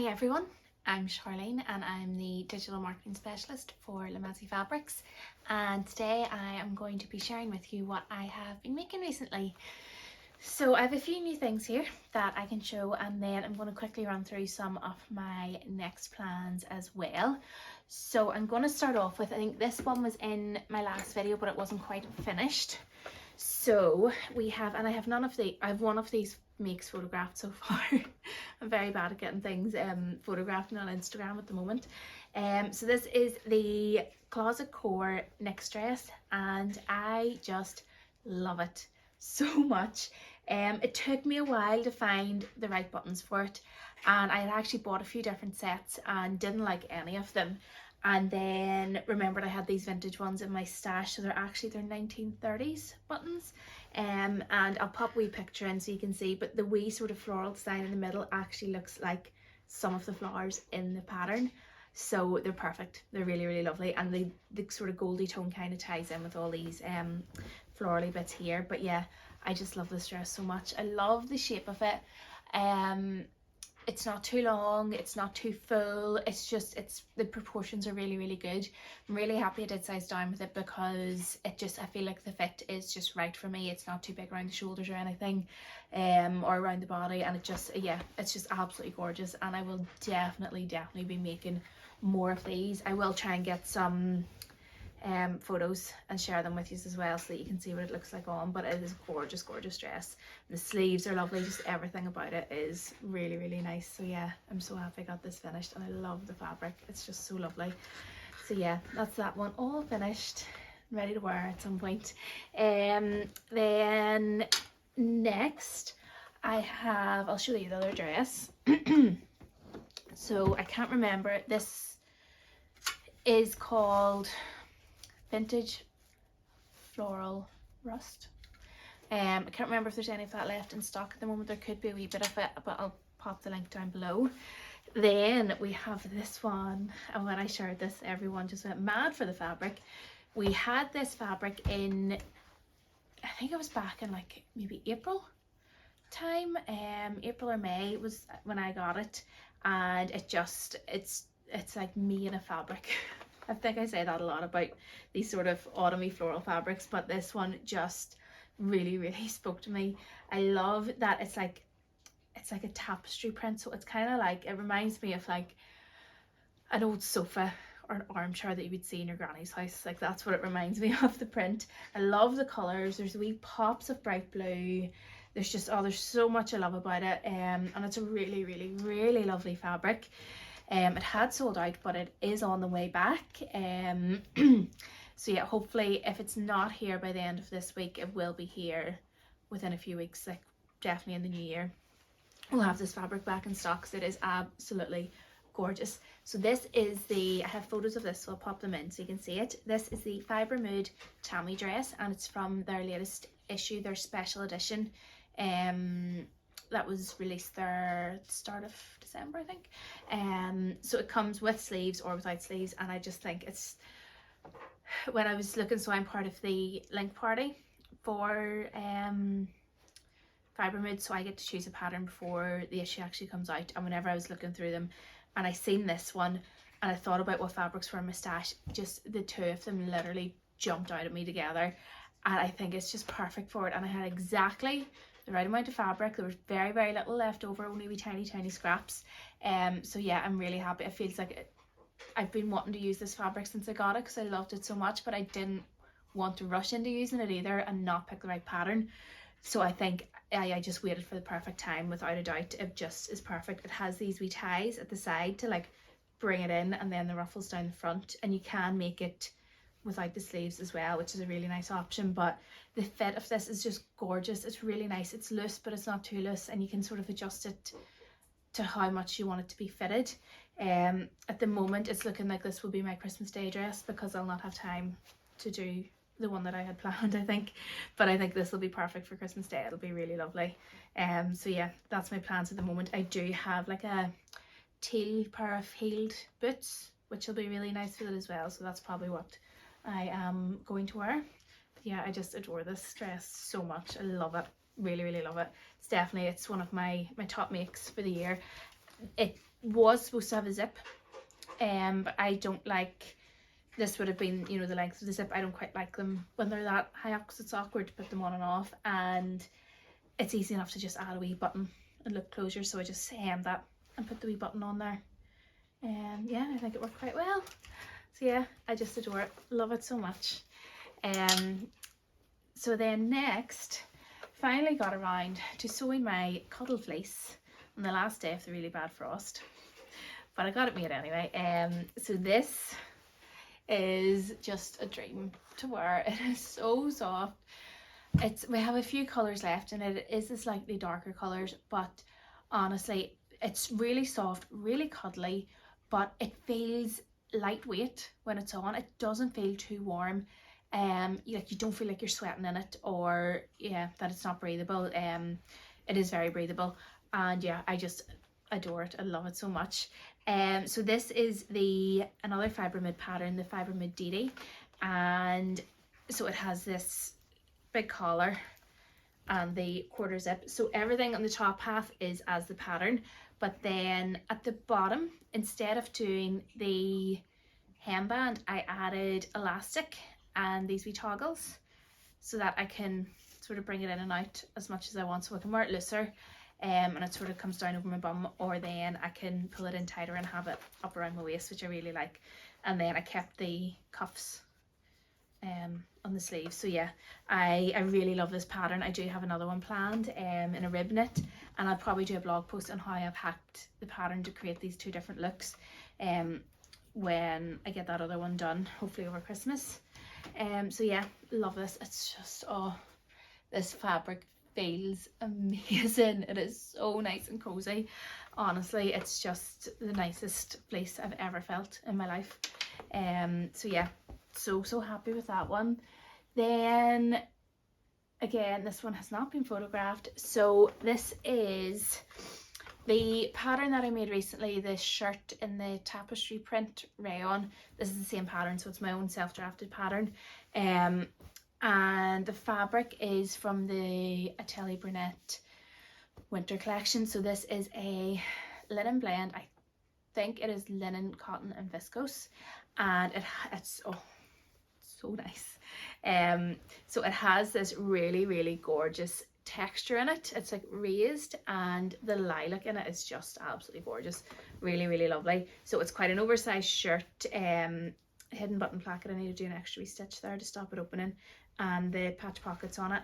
Hi everyone, I'm Sharlene and I'm the digital marketing specialist for Lamazzi Fabrics, and today I am going to be sharing with you what I have been making recently. So I have a few new things here that I can show, and then I'm going to quickly run through some of my next plans as well. So I'm going to start off with, I think this one was in my last video but it wasn't quite finished. So we have, and I have one of these makes photographed so far. I'm very bad at getting things photographed on Instagram at the moment. So this is the Closet Core next dress and I just love it so much. It took me a while to find the right buttons for it, and I had actually bought a few different sets and didn't like any of them, and then remembered I had these vintage ones in my stash. So they're 1930s buttons, and I'll pop a wee picture in so you can see, but the wee sort of floral design in the middle actually looks like some of the flowers in the pattern. So they're perfect, they're really lovely, and the sort of goldy tone kind of ties in with all these florally bits here. But yeah, I just love this dress so much. I love the shape of it. It's not too long, it's not too full, the proportions are really good. I'm really happy I did size down with it because I feel like the fit is just right for me. It's not too big around the shoulders or anything, or around the body, and it's just absolutely gorgeous, and I will definitely be making more of these. I will try and get some photos and share them with you as well so that you can see what it looks like on, but it is a gorgeous dress. The sleeves are lovely, just everything about it is really nice. So yeah, I'm so happy I got this finished, and I love the fabric, it's just so lovely. So yeah, that's that one all finished, ready to wear at some point. Then next I'll show you the other dress. So I can't remember, this is called Vintage Floral Rust. I can't remember if there's any of that left in stock at the moment. There could be a wee bit of it, but I'll pop the link down below. Then we have this one, and when I shared this, everyone just went mad for the fabric. We had this fabric in, I think it was back in like maybe April time, April or May was when I got it, and it's like me in a fabric. I think I say that a lot about these sort of autumny floral fabrics, but this one just really spoke to me. I love that it's like a tapestry print, so it's kind of like, it reminds me of like an old sofa or an armchair that you would see in your granny's house. Like, that's what it reminds me of, the print. I love the colours. There's wee pops of bright blue. There's just, there's so much I love about it, and it's a really lovely fabric. It had sold out, but it is on the way back. So yeah, hopefully if it's not here by the end of this week, it will be here within a few weeks, like definitely in the new year. We'll have this fabric back in stock, so it is absolutely gorgeous. So this is I have photos of this, so I'll pop them in so you can see it. This is the Fibre Mood Tammy dress, and it's from their latest issue, their special edition. That was released there at the start of December, I think. So it comes with sleeves or without sleeves, and I just think it's, when I was looking, so I'm part of the link party for Fibre Mood, so I get to choose a pattern before the issue actually comes out, and whenever I was looking through them and I seen this one and I thought about what fabrics were in my stash, just the two of them literally jumped out at me together, and I think it's just perfect for it. And I had exactly the right amount of fabric. There was very little left over, only wee tiny scraps. So yeah, I'm really happy. It feels like I've been wanting to use this fabric since I got it because I loved it so much, but I didn't want to rush into using it either and not pick the right pattern. So I think I just waited for the perfect time. Without a doubt, it just is perfect. It has these wee ties at the side to like bring it in, and then the ruffles down the front, and you can make it without the sleeves as well, which is a really nice option. But the fit of this is just gorgeous. It's really nice. It's loose, but it's not too loose, and you can sort of adjust it to how much you want it to be fitted. At the moment it's looking like this will be my Christmas Day dress because I'll not have time to do the one that I had planned, I think, but I think this will be perfect for Christmas Day. It'll be really lovely. So yeah, that's my plans at the moment. I do have like a teal pair of heeled boots, which will be really nice with it as well, so that's probably what I am going to wear. But yeah, I just adore this dress so much. I love it, really love it. It's one of my top makes for the year. was supposed to have a zip, but I don't like, this would have been, you know, the length of the zip. I don't quite like them when they're that high up because it's awkward to put them on and off, and it's easy enough to just add a wee button and look closure, so I just hemmed that and put the wee button on there. Yeah, I think it worked quite well. So yeah, I just adore it, love it so much. So then next, finally got around to sewing my Cuddle fleece on the last day of the really bad frost, but I got it made anyway. So this is just a dream to wear. It is so soft. We have a few colours left, and it is the slightly darker colours, but honestly it's really soft, really cuddly, but it feels lightweight when it's on. It doesn't feel too warm. Like you don't feel like you're sweating in it, or yeah, that it's not breathable. It is very breathable, and yeah, I just adore it. I love it so much. So this is another Fibre Mid pattern, the Fibre Mid Didi, and so it has this big collar and the quarter zip, so everything on the top half is as the pattern, but then at the bottom, instead of doing the hemband, I added elastic and these wee toggles so that I can sort of bring it in and out as much as I want, so I can wear it looser, and it sort of comes down over my bum, or then I can pull it in tighter and have it up around my waist, which I really like. And then I kept the cuffs on the sleeves. So yeah, I really love this pattern. I do have another one planned in a rib knit, and I'll probably do a blog post on how I've hacked the pattern to create these two different looks when I get that other one done, hopefully over Christmas. So yeah, love this. It's just, oh, this fabric feels amazing. It is so nice and cozy. Honestly, it's just the nicest fleece I've ever felt in my life. So yeah, so happy with that one. Then again, this one has not been photographed, so this is the pattern that I made recently, this shirt in the Tapestry print rayon. This is the same pattern, so it's my own self-drafted pattern, and the fabric is from the Atelier Brunette winter collection. So this is a linen blend. I think it is linen, cotton and viscose, and it's oh, so nice. So it has this really gorgeous texture in it. It's like raised, and the lilac in it is just absolutely gorgeous. Really lovely. So it's quite an oversized shirt, hidden button placket. I need to do an extra wee stitch there to stop it opening, and the patch pockets on it.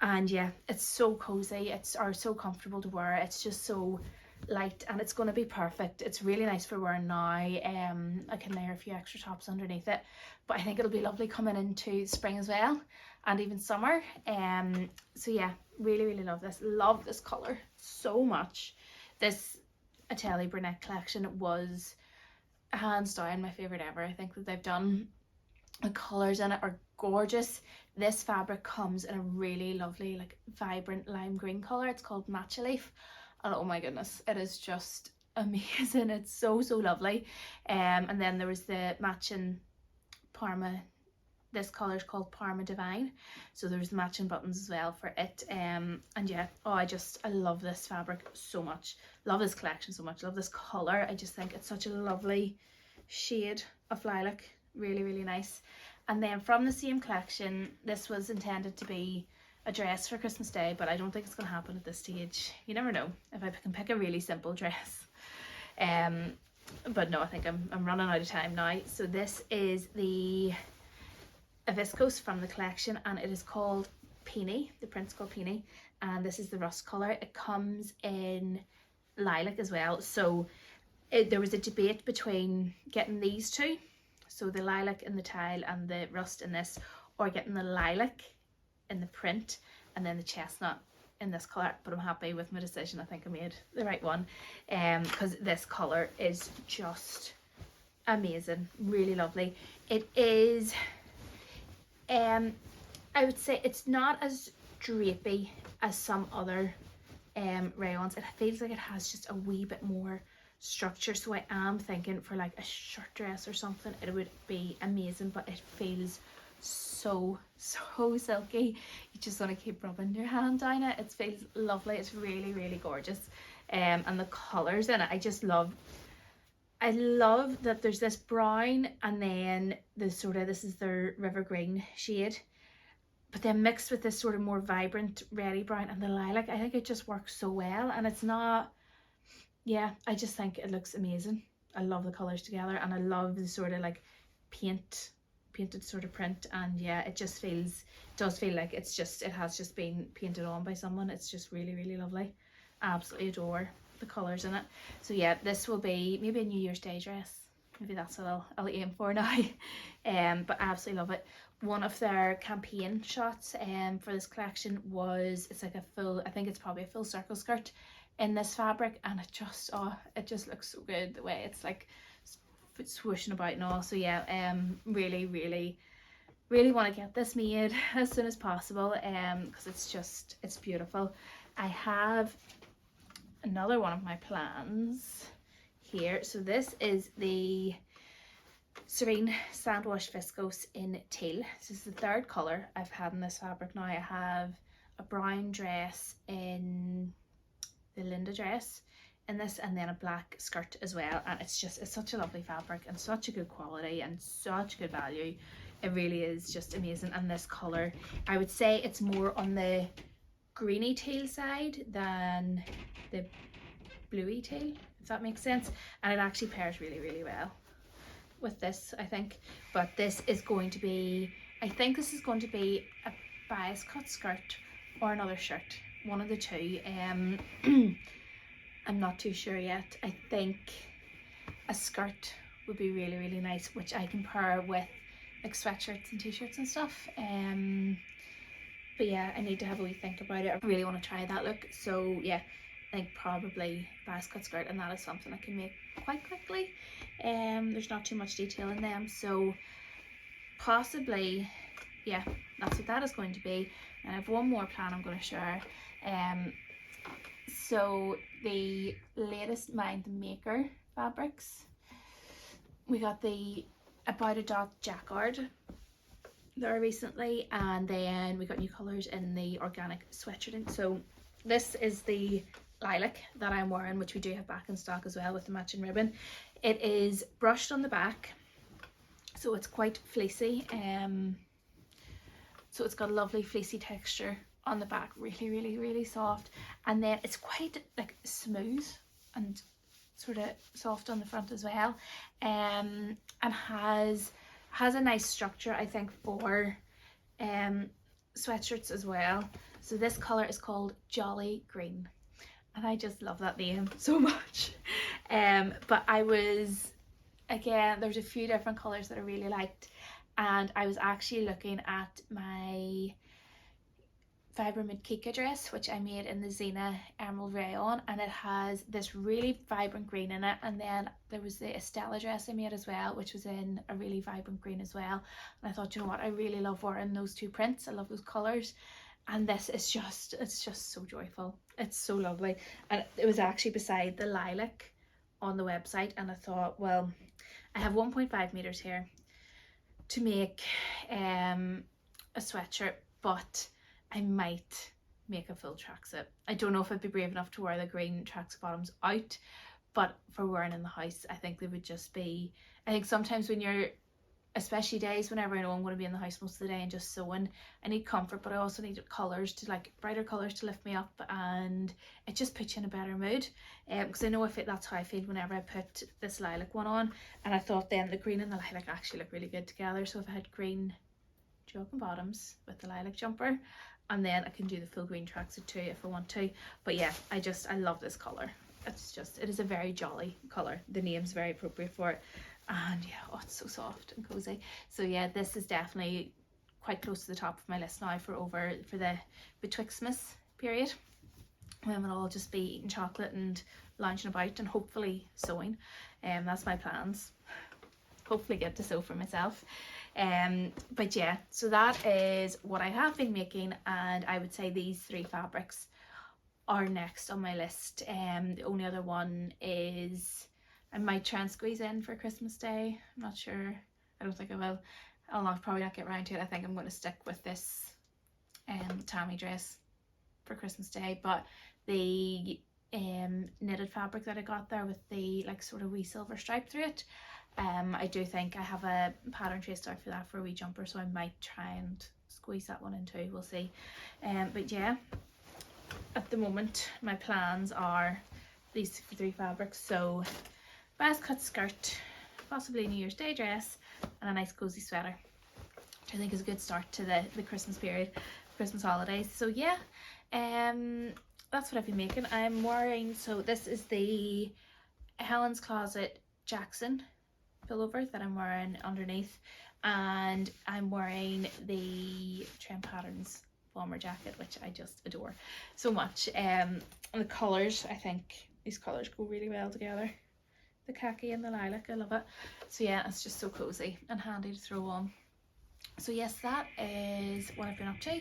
And yeah, it's so cozy, it's so comfortable to wear. It's just so light, and it's going to be perfect. It's really nice for wearing now. I can layer a few extra tops underneath it, but I think it'll be lovely coming into spring as well, and even summer. So yeah, really love this color so much. This Atelier Brunette collection was hands down my favorite ever. I think that they've done. The colors in it are gorgeous. This fabric comes in a really lovely, like, vibrant lime green color. It's called Matcha Leaf, and oh my goodness, it is just amazing. It's so lovely. And then there was the matching Parma. This color is called Parma Devine, so there's matching buttons as well for it. And yeah, oh, I love this fabric so much. Love this collection so much. Love this color. I just think it's such a lovely shade of lilac. Really nice. And then from the same collection, this was intended to be a dress for Christmas Day, but I don't think it's going to happen at this stage. You never know if I can pick a really simple dress. But no, I think I'm running out of time now. So this is a viscose from the collection, and it is called Peony. The print's called Peony, and this is the rust color. It comes in lilac as well. So there was a debate between getting these two, so the lilac in the tile and the rust in this, or getting the lilac in the print and then the chestnut in this color, but I'm happy with my decision. I think I made the right one, because this color is just amazing, really lovely. It is I would say it's not as drapey as some other rayons. It feels like it has just a wee bit more structure, so I am thinking for like a shirt dress or something it would be amazing, but it feels so silky. You just want to keep rubbing your hand down it. It feels lovely. It's really gorgeous. and the colours in it, I love that there's this brown and then the sort of, this is their river green shade, but then mixed with this sort of more vibrant reddy brown and the lilac. I think it just works so well, and it's not, yeah, I just think it looks amazing. I love the colours together, and I love the sort of like painted sort of print, and yeah, it just does feel like it has just been painted on by someone. It's just really, really lovely. I absolutely adore the colours in it. So yeah, this will be maybe a New Year's Day dress. Maybe that's what I'll aim for now. But I absolutely love it. One of their campaign shots for this collection was, it's like a full, I think it's probably a full circle skirt in this fabric, and it just looks so good the way it's like swooshing about and all. So yeah, really, really, really want to get this made as soon as possible, because it's beautiful. I have another one of my plans here. So this is the Serene Sandwashed Viscose in Teal. This is the third colour I've had in this fabric now. I have a brown dress in the Linda dress in this, and then a black skirt as well, and it's such a lovely fabric and such a good quality and such good value. It really is just amazing. And this colour, I would say it's more on the greeny teal side than the bluey teal, if that makes sense, and it actually pairs really, really well with this, I think. But this is going to be, I think this is going to be a bias cut skirt or another shirt, one of the two. I'm not too sure yet. I think a skirt would be really, really nice, which I can pair with like sweatshirts and t-shirts and stuff. But yeah, I need to have a wee think about it. I really want to try that look. So yeah, I think probably bias cut skirt, and that is something I can make quite quickly. There's not too much detail in them, so possibly, yeah, that's what that is going to be. And I have one more plan I'm going to share. So the latest Mind the Maker fabrics, we got the About a Dot Jacquard there recently, and then we got new colours in the organic sweatshirt. So this is the lilac that I'm wearing, which we do have back in stock as well with the matching ribbon. It is brushed on the back, so it's quite fleecy, so it's got a lovely fleecy texture on the back, really, really, really soft, and then it's quite like smooth and sort of soft on the front as well, and has a nice structure, I think, for sweatshirts as well. So this colour is called Jolly Green, and I just love that name so much. But I was, again, there's a few different colours that I really liked, and I was actually looking at my Fibre Kika dress, which I made in the Zinna Emerald Rayon, and it has this really vibrant green in it. And then there was the Estella dress I made as well, which was in a really vibrant green as well. And I thought, you know what, I really love wearing those two prints. I love those colours, and this is just, it's just so joyful. It's so lovely. And it was actually beside the lilac on the website, and I thought, well, I have 1.5 meters here to make a sweatshirt, but I might make a full tracksuit. I don't know if I'd be brave enough to wear the green tracksuit bottoms out, but for wearing in the house, I think they would just be, I think sometimes when you're, especially days whenever I know I'm going to be in the house most of the day and just sewing, I need comfort, but I also need colours to, like, brighter colours to lift me up, and it just puts you in a better mood. Because I know that's how I feel whenever I put this lilac one on, and I thought then the green and the lilac actually look really good together. So if I had green jogging bottoms with the lilac jumper, and then I can do the full green tracksuit too if I want to. But yeah, I love this colour. It is a very jolly colour. The name's very appropriate for it. And yeah, oh, it's so soft and cozy. So yeah, this is definitely quite close to the top of my list now for the Betwixtmas period, when we'll all just be eating chocolate and lounging about and hopefully sewing. That's my plans. Hopefully get to sew for myself. But yeah, so that is what I have been making, and I would say these three fabrics are next on my list. The only other one is, I might try and squeeze in for Christmas Day. I'm not sure. I don't think I will. Probably not get around to it. I think I'm going to stick with this Tammy dress for Christmas Day. But the knitted fabric that I got there with the like sort of wee silver stripe through it. I do think I have a pattern traced out for that for a wee jumper, so I might try and squeeze that one in too, we'll see. But yeah, at the moment my plans are these three fabrics, so best cut skirt, possibly New Year's Day dress, and a nice cozy sweater, which I think is a good start to the Christmas period, Christmas holidays. So yeah, that's what I've been making. I'm wearing, so this is the Helen's Closet Jackson pullover that I'm wearing underneath, and I'm wearing the Trend Patterns bomber jacket, which I just adore so much. And the colours, I think these colours go really well together, the khaki and the lilac, I love it. So yeah, it's just so cozy and handy to throw on. So yes, that is what I've been up to.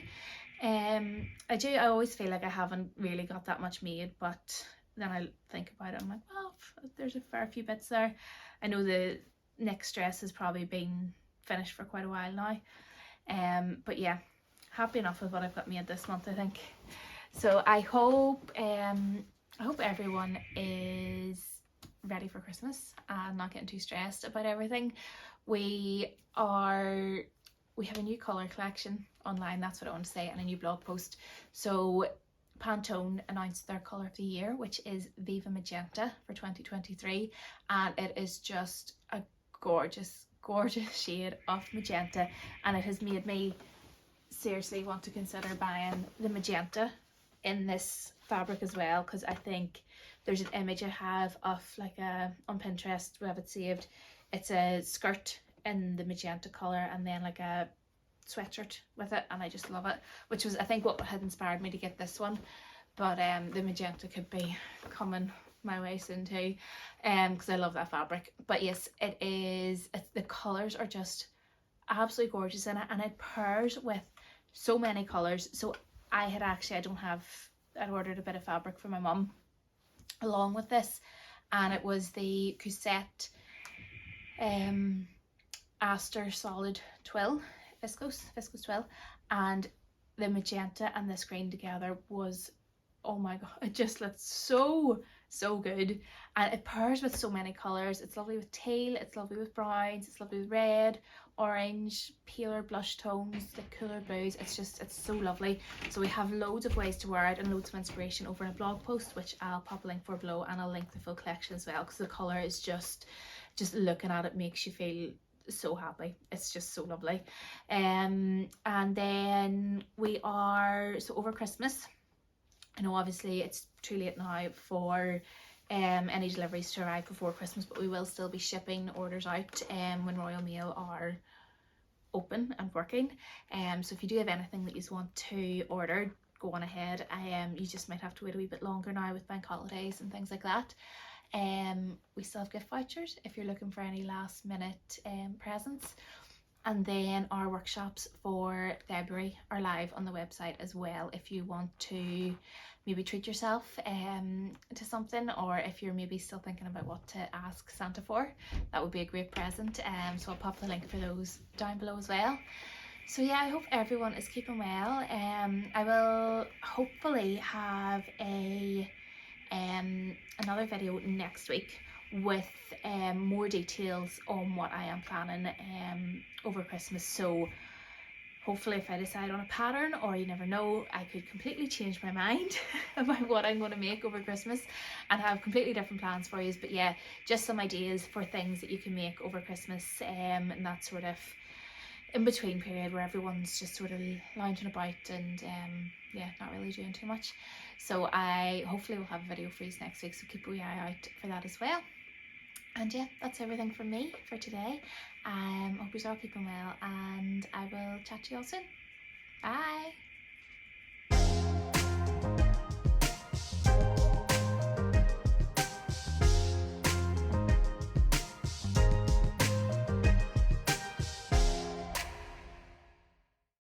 I always feel like I haven't really got that much made, but then I think about it, I'm like, well, there's a fair few bits there. I know the next dress has probably been finished for quite a while now, but yeah, happy enough with what I've got made this month, I think. So I hope everyone is ready for Christmas and not getting too stressed about everything. We have a new colour collection online, that's what I want to say, and a new blog post. So Pantone announced their colour of the year, which is Viva Magenta for 2023, and it is just a gorgeous shade of magenta, and it has made me seriously want to consider buying the magenta in this fabric as well, because I think there's an image I have of like on Pinterest, we have it saved. It's a skirt in the magenta colour and then like a sweatshirt with it, and I just love it, which was I think what had inspired me to get this one. But the magenta could be coming my way soon too, because I love that fabric. But yes, the colours are just absolutely gorgeous in it, and it pairs with so many colours. So I'd ordered a bit of fabric for my mum along with this, and it was the Cousette Aster Solid Twill, Viscose Twill, and the magenta and this green together was, oh my god, it just looked so good, and it pairs with so many colours. It's lovely with teal, it's lovely with browns, it's lovely with red, orange, paler blush tones, the cooler blues. It's so lovely. So we have loads of ways to wear it and loads of inspiration over in a blog post, which I'll pop a link for below, and I'll link the full collection as well, because the colour is just looking at it makes you feel so happy. It's just so lovely. And then so over Christmas, I know obviously it's too late now for any deliveries to arrive before Christmas, but we will still be shipping orders out when Royal Mail are open and working. So if you do have anything that you want to order, go on ahead. You just might have to wait a wee bit longer now with bank holidays and things like that. We still have gift vouchers if you're looking for any last minute presents. And then our workshops for February are live on the website as well, if you want to maybe treat yourself to something, or if you're maybe still thinking about what to ask Santa for. That would be a great present. So I'll pop the link for those down below as well. So yeah, I hope everyone is keeping well. I will hopefully have another video next week with more details on what I am planning over Christmas. So hopefully if I decide on a pattern, or you never know, I could completely change my mind about what I'm going to make over Christmas and have completely different plans for you. But yeah, just some ideas for things that you can make over Christmas, and that sort of in between period where everyone's just sort of lounging about and yeah, not really doing too much. So I hopefully will have a video for you next week, so keep a wee eye out for that as well. And yeah, that's everything from me for today. Hope you're all keeping well, and I will chat to you all soon. Bye.